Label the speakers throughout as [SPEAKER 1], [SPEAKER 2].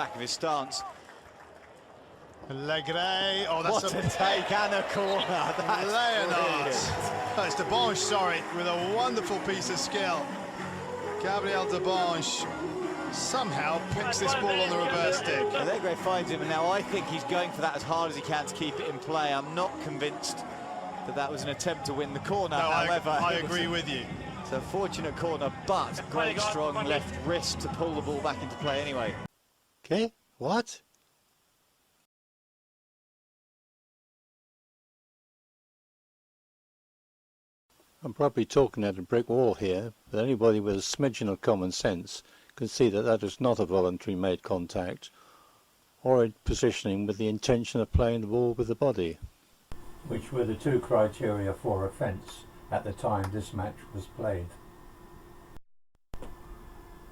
[SPEAKER 1] back of his stance.
[SPEAKER 2] Allegre, oh, that's
[SPEAKER 1] what a take and a corner.
[SPEAKER 2] Leonard. Oh, it's Debange, sorry, with a wonderful piece of skill. Gabriel Debange somehow picks this ball on the reverse stick.
[SPEAKER 1] Allegre finds him, and now I think he's going for that as hard as he can to keep it in play. I'm not convinced that that was an attempt to win the corner.
[SPEAKER 2] No,
[SPEAKER 1] however,
[SPEAKER 2] I agree with you.
[SPEAKER 1] It's a fortunate corner, but great strong left wrist to pull the ball back into play anyway.
[SPEAKER 3] Okay, what? I'm probably talking at a brick wall here, but anybody with a smidgen of common sense can see that that is not a voluntary made contact or a positioning with the intention of playing the ball with the body, which were the two criteria for offence at the time this match was played.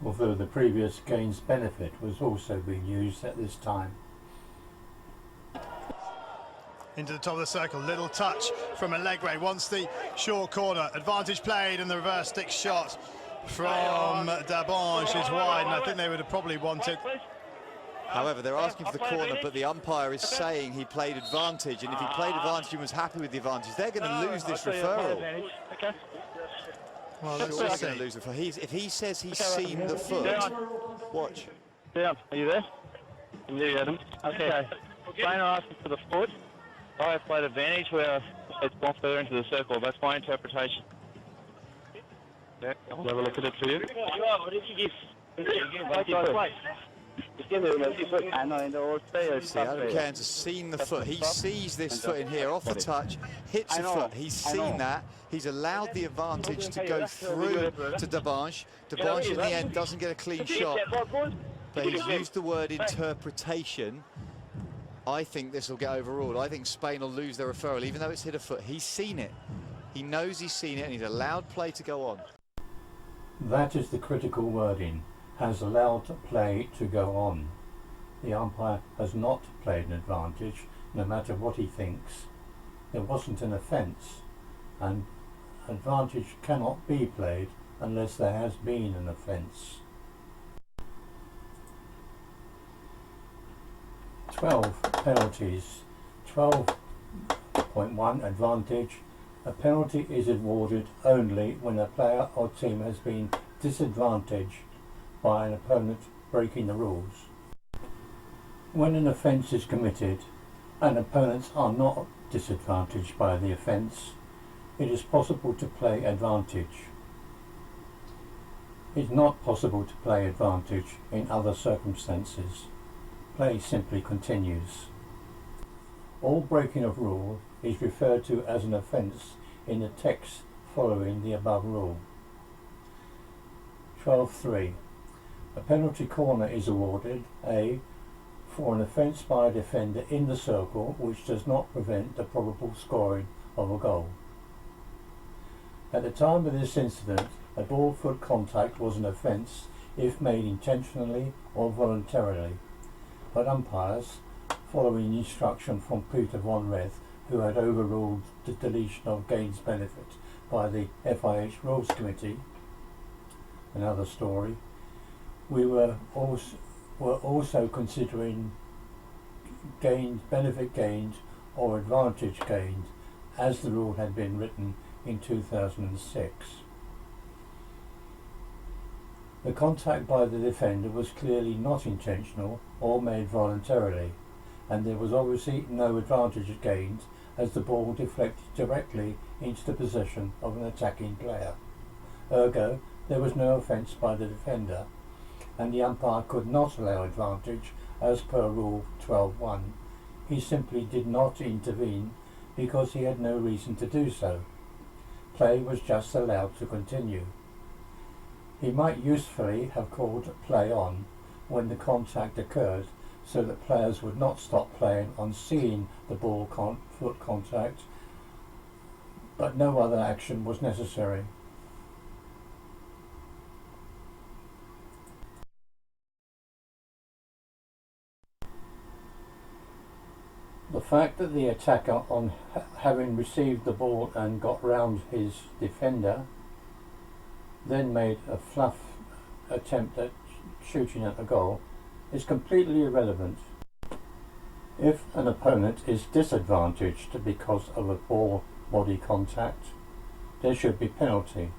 [SPEAKER 3] Although the previous gains benefit was also being used at this time.
[SPEAKER 2] Into the top of the circle, little touch from Allegre, wants the short corner, advantage played, and the reverse stick shot from Debange is wide, and I think they would have probably wanted.
[SPEAKER 1] However, they're asking for the corner, but the umpire is saying he played advantage, and if he played advantage and was happy with the advantage, they're going to lose this referral.
[SPEAKER 2] Well, let's
[SPEAKER 1] Sure,
[SPEAKER 2] just
[SPEAKER 1] they're going to lose it. If he says he's seen the foot, watch.
[SPEAKER 4] Yeah, are you there? Yeah, Adam. Okay. Trainer asking for the foot. I played advantage where it's gone further into the circle. That's my interpretation. Yeah, I'll have a look at it for you.
[SPEAKER 5] What did you give?
[SPEAKER 1] See, Adam Cairns has seen the foot. He sees this foot in here, off the touch, hits the foot. He's seen that. He's allowed the advantage to go through to Debange. Debange in the end doesn't get a clean shot, but he's used the word interpretation. I think this will get overruled. I think Spain will lose their referral, even though it's hit a foot. He's seen it. He knows he's seen it, and he's allowed play to go on.
[SPEAKER 3] That is the critical wording. Has allowed play to go on. The umpire has not played an advantage, no matter what he thinks. There wasn't an offence, and advantage cannot be played unless there has been an offence. 12 penalties. 12.1 advantage. A penalty is awarded only when a player or team has been disadvantaged by an opponent breaking the rules. When an offence is committed and opponents are not disadvantaged by the offence, it is possible to play advantage. It is not possible to play advantage in other circumstances. Play simply continues. All breaking of rule is referred to as an offence in the text following the above rule. 12.3. A penalty corner is awarded, A, for an offence by a defender in the circle which does not prevent the probable scoring of a goal. At the time of this incident, a ball-foot contact was an offence if made intentionally or voluntarily, but umpires, following instruction from Peter von Reth, who had overruled the deletion of gains benefit by the FIH Rules Committee, another story, we were also considering benefit gained or advantage gained as the rule had been written in 2006. The contact by the defender was clearly not intentional or made voluntarily, and there was obviously no advantage gained as the ball deflected directly into the position of an attacking player. Ergo, there was no offence by the defender, and the umpire could not allow advantage as per Rule 12.1. He simply did not intervene because he had no reason to do so. Play was just allowed to continue. He might usefully have called play on when the contact occurred so that players would not stop playing on seeing the ball-foot contact, but no other action was necessary. The fact that the attacker, on having received the ball and got round his defender, then made a fluff attempt at shooting at the goal, is completely irrelevant. If an opponent is disadvantaged because of a ball-body contact, there should be penalty,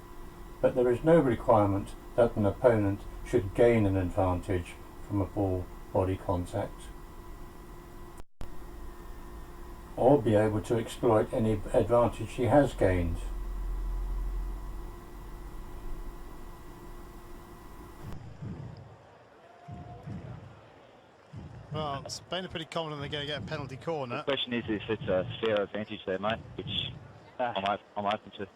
[SPEAKER 3] but there is no requirement that an opponent should gain an advantage from a ball-body contact, or be able to exploit any advantage he has gained.
[SPEAKER 2] Well, Spain are pretty confident they're going to get a penalty corner.
[SPEAKER 4] The question is if it's a fair advantage there, mate, which I'm open to.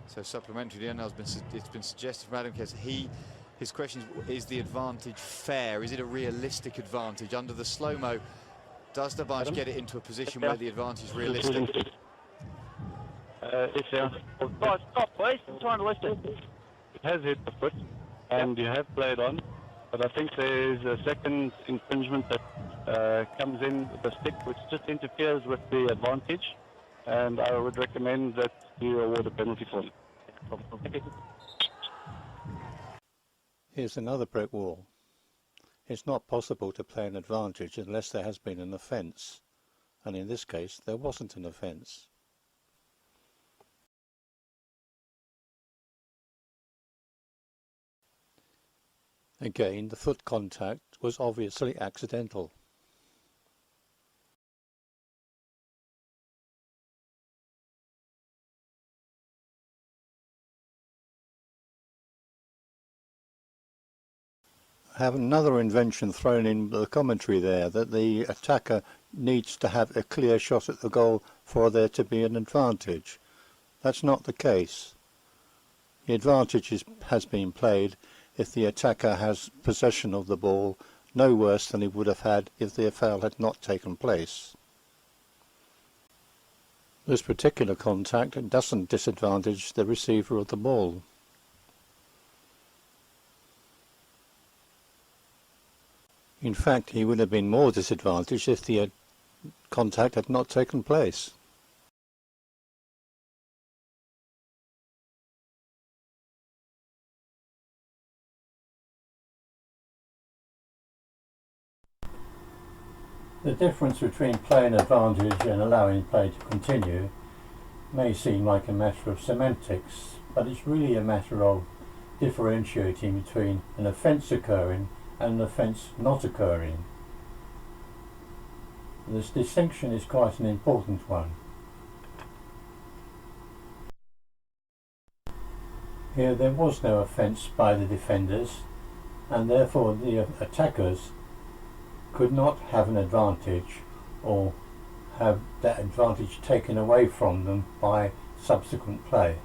[SPEAKER 1] So supplementary, it's been suggested from Adam Kess, his question is the advantage fair? Is it a realistic advantage? Under the slow-mo, does Dabanj get it into a position where the advantage is realistic?
[SPEAKER 4] It's fair. Guys, stop, please. I'm trying to listen. It has hit the foot, and you have played on, but I think there's a second infringement that comes in with the stick, which just interferes with the advantage, and I would recommend that you award a penalty for it.
[SPEAKER 3] Here's another brick wall. It's not possible to play an advantage unless there has been an offence, and in this case there wasn't an offence. Again, the foot contact was obviously accidental. I have another invention thrown in the commentary there, that the attacker needs to have a clear shot at the goal for there to be an advantage. That's not the case. The advantage has been played if the attacker has possession of the ball, no worse than he would have had if the foul had not taken place. This particular contact doesn't disadvantage the receiver of the ball. In fact, he would have been more disadvantaged if the contact had not taken place. The difference between playing advantage and allowing play to continue may seem like a matter of semantics, but it's really a matter of differentiating between an offence occurring and an offence not occurring. This distinction is quite an important one. Here there was no offence by the defenders, and therefore the attackers could not have an advantage or have that advantage taken away from them by subsequent play.